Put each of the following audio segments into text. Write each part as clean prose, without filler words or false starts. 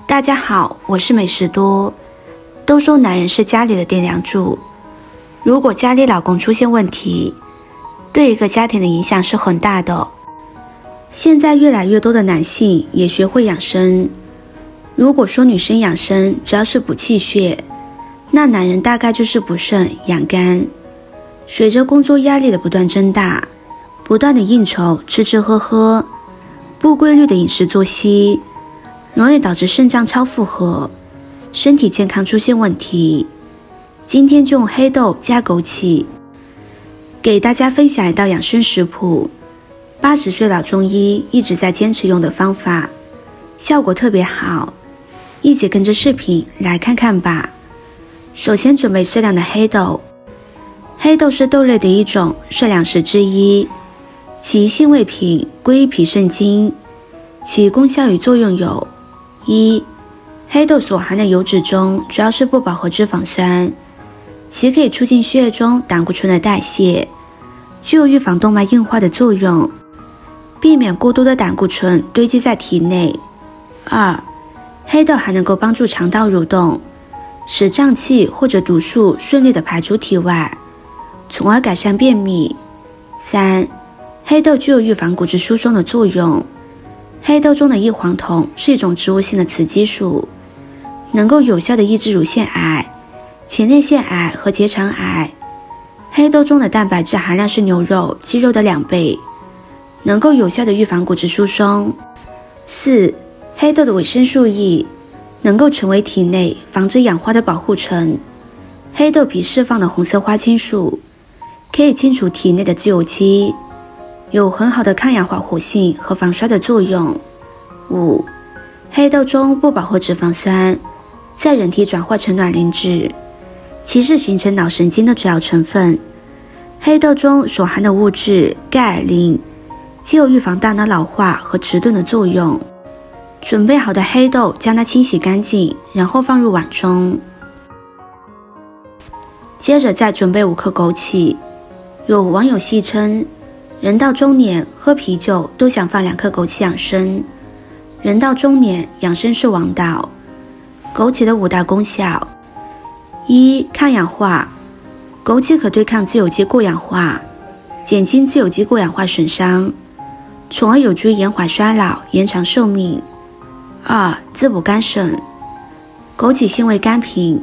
大家好，我是美食多。都说男人是家里的顶梁柱，如果家里老公出现问题，对一个家庭的影响是很大的。现在越来越多的男性也学会养生。如果说女生养生主要是补气血，那男人大概就是补肾养肝。随着工作压力的不断增大，不断的应酬吃吃喝喝，不规律的饮食作息，容易导致肾脏超负荷，身体健康出现问题。今天就用黑豆加枸杞给大家分享一道养生食谱，80岁老中医一直在坚持用的方法，效果特别好，一起跟着视频来看看吧。首先准备适量的黑豆，黑豆是豆类的一种摄粮食之一，其性味品，归脾肾经，其功效与作用有：一、黑豆所含的油脂中主要是不饱和脂肪酸，其可以促进血液中胆固醇的代谢，具有预防动脉硬化的作用，避免过多的胆固醇堆积在体内。二、黑豆还能够帮助肠道蠕动，使胀气或者毒素顺利地排出体外，从而改善便秘。三、黑豆具有预防骨质疏松的作用。黑豆中的异黄酮是一种植物性的雌激素，能够有效地抑制乳腺癌、前列腺癌和结肠癌。黑豆中的蛋白质含量是牛肉、鸡肉的2倍，能够有效地预防骨质疏松。四、黑豆的维生素 E 能够成为体内防止氧化的保护层。黑豆皮释放的红色花青素可以清除体内的自由基，有很好的抗氧化活性和防衰的作用。五、黑豆中不饱和脂肪酸在人体转化成卵磷脂，其是形成脑神经的主要成分。黑豆中所含的物质钙、磷，既有预防大脑老化和迟钝的作用。准备好的黑豆将它清洗干净，然后放入碗中。接着再准备5颗枸杞。有网友戏称，人到中年喝啤酒都想放2颗枸杞养生。人到中年养生是王道。枸杞的5大功效：一、抗氧化，枸杞可对抗自由基过氧化，减轻自由基过氧化损伤，从而有助于延缓衰老，延长寿命。二、滋补肝肾，枸杞性味甘平，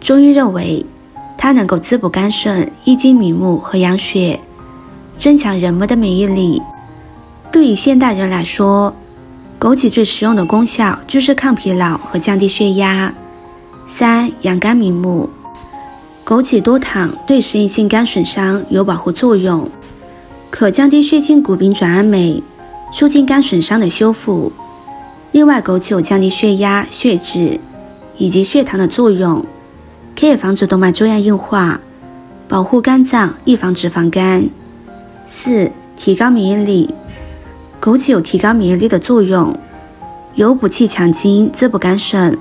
中医认为它能够滋补肝肾、益精明目和养血，增强人们的免疫力。对于现代人来说，枸杞最实用的功效就是抗疲劳和降低血压。三、养肝明目，枸杞多糖对适应性肝损伤有保护作用，可降低血清谷丙转氨酶，促进肝损伤的修复。另外，枸杞有降低血压、血脂以及血糖的作用，可以防止动脉粥样硬化，保护肝脏，预防脂肪肝。四、提高免疫力，枸杞有提高免疫力的作用，有补气强筋、滋补肝肾、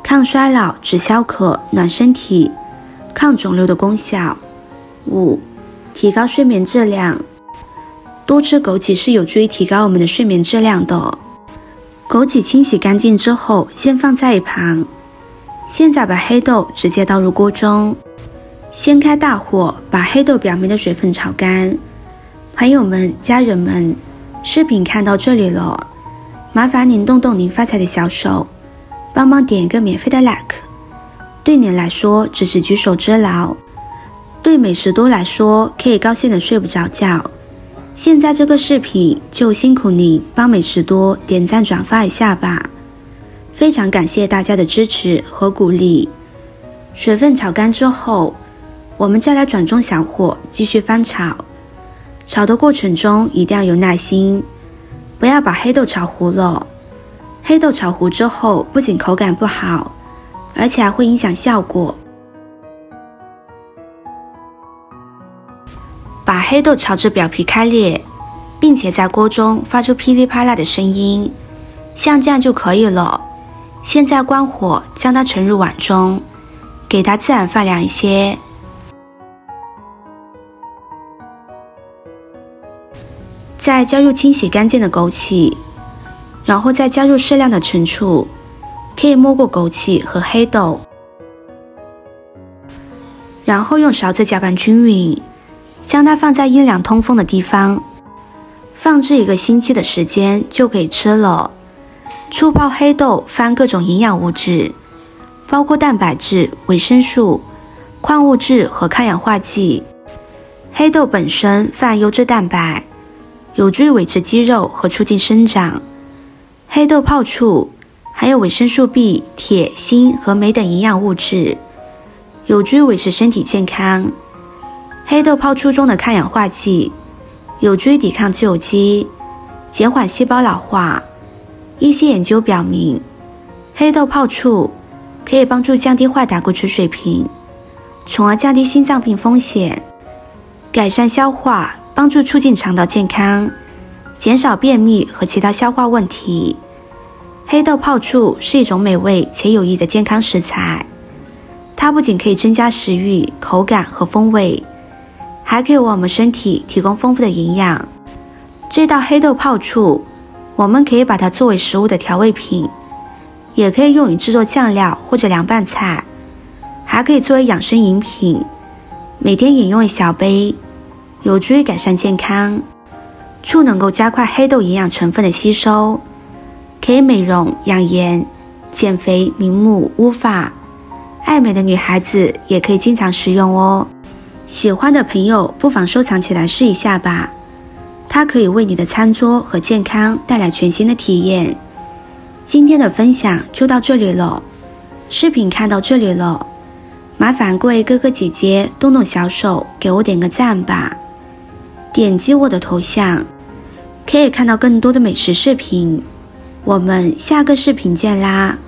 抗衰老、止消渴、暖身体、抗肿瘤的功效。五、提高睡眠质量，多吃枸杞是有助于提高我们的睡眠质量的。枸杞清洗干净之后，先放在一旁。现在把黑豆直接倒入锅中，先开大火，把黑豆表面的水分炒干。朋友们、家人们，视频看到这里了，麻烦您动动您发财的小手，帮忙点一个免费的 like， 对您来说只是举手之劳，对美食多来说可以高兴的睡不着觉。现在这个视频就辛苦您帮美食多点赞转发一下吧，非常感谢大家的支持和鼓励。水分炒干之后，我们再来转中小火继续翻炒。炒的过程中一定要有耐心，不要把黑豆炒糊了。黑豆炒糊之后，不仅口感不好，而且还会影响效果。把黑豆炒至表皮开裂，并且在锅中发出噼里啪啦的声音，像这样就可以了。现在关火，将它盛入碗中，给它自然放凉一些。再加入清洗干净的枸杞，然后再加入适量的陈醋，可以没过枸杞和黑豆，然后用勺子搅拌均匀，将它放在阴凉通风的地方，放置1个星期的时间就可以吃了。初泡黑豆含各种营养物质，包括蛋白质、维生素、矿物质和抗氧化剂。黑豆本身含优质蛋白，有助于维持肌肉和促进生长。黑豆泡醋含有维生素 B、铁、锌和镁等营养物质，有助于维持身体健康。黑豆泡醋中的抗氧化剂有助于抵抗自由基，减缓细胞老化。一些研究表明，黑豆泡醋可以帮助降低坏胆固醇水平，从而降低心脏病风险，改善消化，帮助促进肠道健康，减少便秘和其他消化问题。黑豆泡醋是一种美味且有益的健康食材，它不仅可以增加食欲、口感和风味，还可以为我们身体提供丰富的营养。这道黑豆泡醋，我们可以把它作为食物的调味品，也可以用于制作酱料或者凉拌菜，还可以作为养生饮品，每天饮用1小杯，有助于改善健康。醋能够加快黑豆营养成分的吸收，可以美容、养颜、减肥、明目、乌发。爱美的女孩子也可以经常食用哦。喜欢的朋友不妨收藏起来试一下吧，它可以为你的餐桌和健康带来全新的体验。今天的分享就到这里了，视频看到这里了，麻烦各位哥哥姐姐动动小手给我点个赞吧。点击我的头像，可以看到更多的美食视频。我们下个视频见啦！